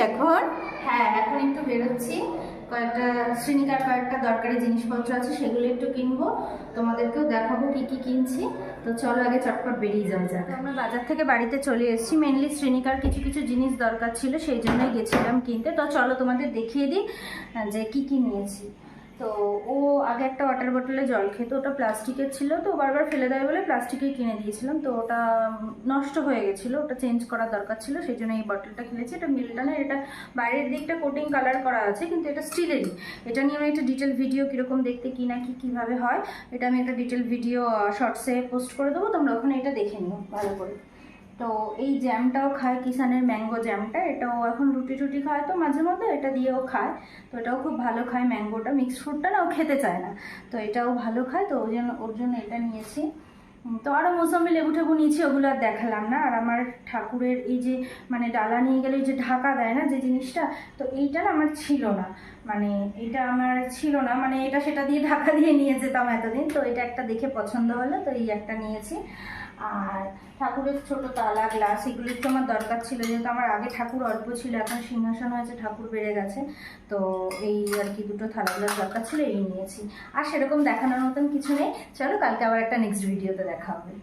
এখন? হ্যাঁ, এখন একটু বেরোচ্ছি, কয়েকটা শ্রেণিকার কয়েকটা দরকারি জিনিসপত্র আছে সেগুলো একটু কিনবো, তোমাদেরকেও দেখাবো কি কি কিনছি। তো চলো আগে চটপট বেরিয়ে যাওয়া যাক। আমরা বাজার থেকে বাড়িতে চলে এসেছি, মেনলি শ্রেণিকার কিছু কিছু জিনিস দরকার ছিল, সেই জন্যই গেছিলাম কিনতে। তো চলো তোমাদের দেখিয়ে দিই যে কি কি নিয়েছি। তো ও আগে একটা ওয়াটার বোতলে জল খেত, ওটা প্লাস্টিকের ছিল, তো বারবার ফেলে দেয় বলে প্লাস্টিকের কিনে দিয়েছিলাম। তো ওটা নষ্ট হয়ে গেছিলো, ওটা চেঞ্জ করার দরকার ছিল, সেই জন্য এই বটলটা কিনেছি। এটা মিল্টনের, এটা বাইরের দিকটা কোটিং কালার করা আছে, কিন্তু এটা স্টিলেরই। এটা নিয়ে আমি একটা ডিটেল ভিডিও কীরকম দেখতে কী না কীভাবে হয়, এটা আমি একটা ডিটেল ভিডিও শর্টসে পোস্ট করে দেবো, তোমরা ওখানে এটা দেখে নিও ভালো করে। তো এই জ্যামটাও খায়, কিষানের ম্যাঙ্গো জ্যামটা, এটাও এখন রুটি টুটি খায় তো মাঝে মধ্যে, এটা দিয়েও খায়। তো এটাও খুব ভালো খায়, ম্যাঙ্গোটা, মিক্সড ফ্রুটটা না ও খেতে চায় না, তো এটাও ভালো খায়, তো ওর জন্য এটা নিয়েছি। তো আরও মৌসুমি লেবু টেবু নিয়েছি, ওগুলো আর দেখালাম না। আর আমার ঠাকুরের এই যে মানে ডালা নিয়ে গেলে যে ঢাকা দেয় না যে জিনিসটা, তো এইটা না আমার ছিল না, মানে এটা আমার ছিল না, মানে এটা সেটা দিয়ে ঢাকা দিয়ে নিয়ে যেতাম এতদিন। তো এটা একটা দেখে পছন্দ হলো, তো এই একটা নিয়েছি। আর ঠাকুরের ছোট তালা গ্লাস, এগুলো একটু আমার দরকার ছিল, যেহেতু আমার আগে ঠাকুর অল্প ছিল, এখন সিংহাসন হয়েছে, ঠাকুর বেড়ে গেছে। তো এই আর কি দুটো থালা গ্লাস দরকার ছিল, এই নিয়েছি। আর সেরকম দেখানোর মতন কিছু নেই, চলো কালকে আবার একটা নেক্সট ভিডিওতে দেখা হবে।